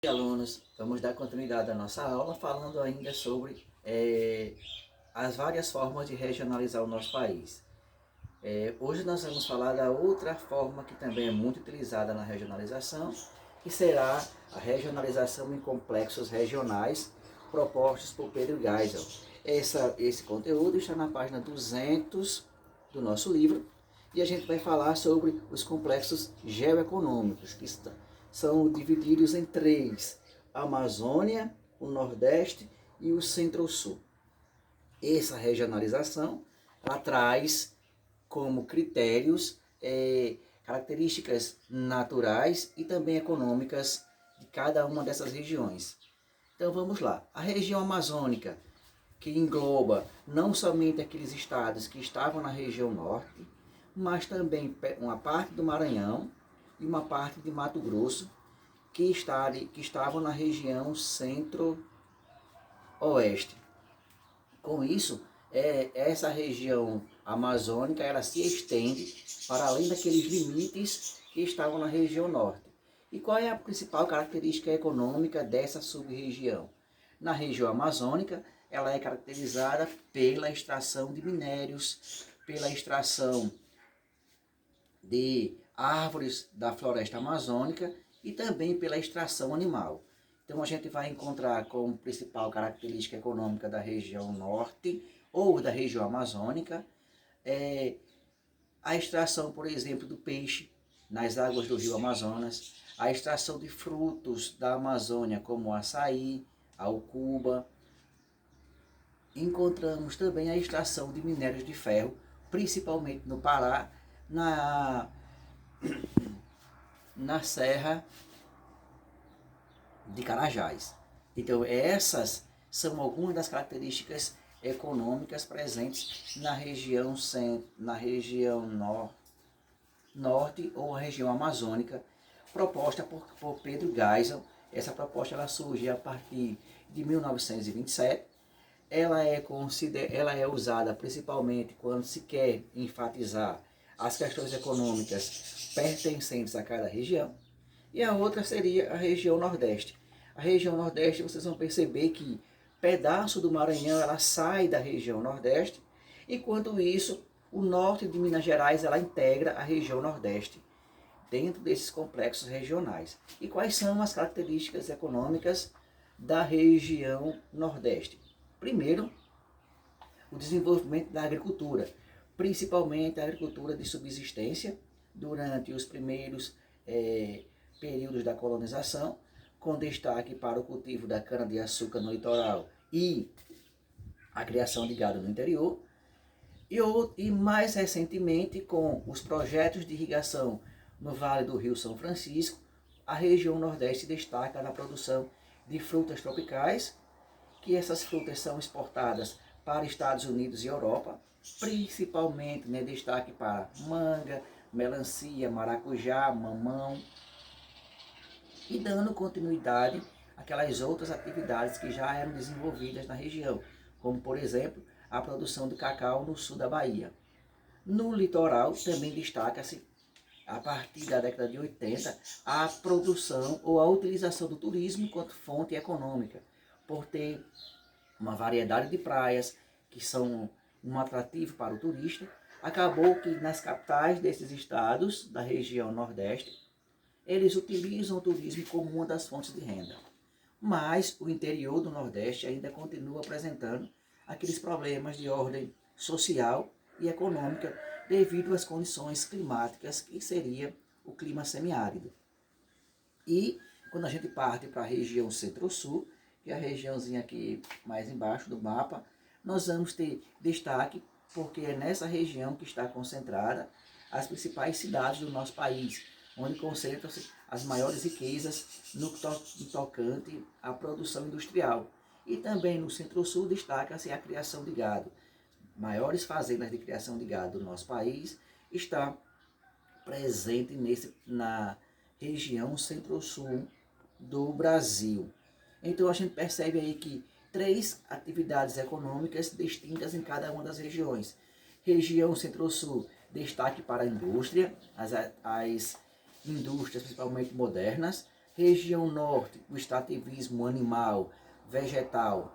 E alunos, vamos dar continuidade à nossa aula falando ainda sobre as várias formas de regionalizar o nosso país. Hoje nós vamos falar da outra forma que também é muito utilizada na regionalização, que será a regionalização em complexos regionais propostos por Pedro Geisel. Esse conteúdo está na página 200 do nosso livro e a gente vai falar sobre os complexos geoeconômicos, que são divididos em três: a Amazônia, o Nordeste e o Centro-Sul. Essa regionalização ela traz como critérios características naturais e também econômicas de cada uma dessas regiões. Então vamos lá. A região amazônica, que engloba não somente aqueles estados que estavam na região norte, mas também uma parte do Maranhão e uma parte de Mato Grosso, que estavam na região centro-oeste. Com isso, essa região amazônica ela se estende para além daqueles limites que estavam na região norte. E qual é a principal característica econômica dessa sub-região? Na região amazônica, ela é caracterizada pela extração de minérios, pela extração de árvores da floresta amazônica e também pela extração animal. Então a gente vai encontrar como principal característica econômica da região norte ou da região amazônica a extração, por exemplo, do peixe nas águas do rio Amazonas, a extração de frutos da Amazônia como o açaí, a ucuba. Encontramos também a extração de minérios de ferro, principalmente no Pará, na Serra de Carajás. Então essas são algumas das características econômicas presentes na região norte ou região amazônica, proposta por Pedro Geisel. Essa proposta ela surge a partir de 1927. Ela é usada principalmente quando se quer enfatizar as questões econômicas pertencentes a cada região. E a outra seria a região Nordeste. A região Nordeste, vocês vão perceber que pedaço do Maranhão ela sai da região Nordeste, enquanto isso, o norte de Minas Gerais ela integra a região Nordeste, dentro desses complexos regionais. E quais são as características econômicas da região Nordeste? Primeiro, o desenvolvimento da agricultura, principalmente a agricultura de subsistência, durante os primeiros períodos da colonização, com destaque para o cultivo da cana-de-açúcar no litoral e a criação de gado no interior. E mais recentemente, com os projetos de irrigação no Vale do Rio São Francisco, a região Nordeste destaca na produção de frutas tropicais, que essas frutas são exportadas para Estados Unidos e Europa, principalmente destaque para manga, melancia, maracujá, mamão, e dando continuidade àquelas outras atividades que já eram desenvolvidas na região, como por exemplo a produção de cacau no sul da Bahia. No litoral também destaca-se, a partir da década de 80, a produção ou a utilização do turismo enquanto fonte econômica, por ter uma variedade de praias que são um atrativo para o turista. Acabou que nas capitais desses estados da região Nordeste, eles utilizam o turismo como uma das fontes de renda. Mas o interior do Nordeste ainda continua apresentando aqueles problemas de ordem social e econômica devido às condições climáticas, que seria o clima semiárido. E quando a gente parte para a região Centro-Sul, que é a regiãozinha aqui mais embaixo do mapa, nós vamos ter destaque porque é nessa região que está concentrada as principais cidades do nosso país, onde concentram-se as maiores riquezas no tocante à produção industrial. E também no Centro-Sul destaca-se a criação de gado. Maiores fazendas de criação de gado do nosso país está presente na região Centro-Sul do Brasil. Então a gente percebe aí que três atividades econômicas distintas em cada uma das regiões. Região Centro-Sul, destaque para a indústria, as indústrias principalmente modernas, Região Norte, o extrativismo animal, vegetal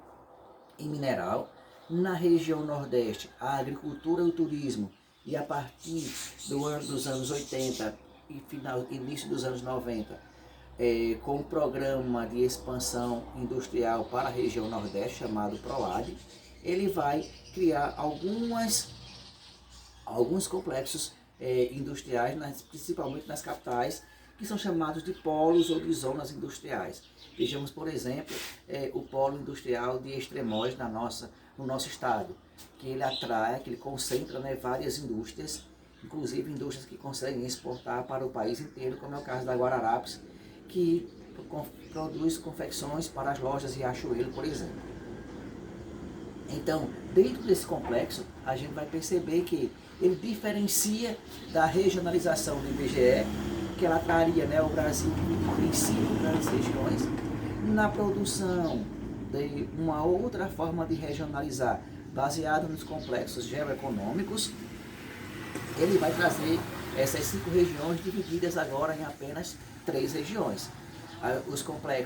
e mineral. Na região Nordeste, a agricultura e o turismo. E a partir dos anos 80 e início dos anos 90, com um programa de expansão industrial para a região Nordeste, chamado PROAD, ele vai criar alguns complexos industriais, principalmente nas capitais, que são chamados de polos ou de zonas industriais. Vejamos, por exemplo, o polo industrial de Extremóis no nosso estado, que ele atrai, que ele concentra, né, várias indústrias, inclusive indústrias que conseguem exportar para o país inteiro, como é o caso da Guararapes, que produz confecções para as lojas Riachuelo, por exemplo. Então, dentro desse complexo, a gente vai perceber que ele diferencia da regionalização do IBGE, que ela traria, né, o Brasil em 5 grandes regiões, na produção de uma outra forma de regionalizar, baseada nos complexos geoeconômicos. Ele vai trazer essas 5 regiões divididas agora em apenas 3 regiões. Os complexos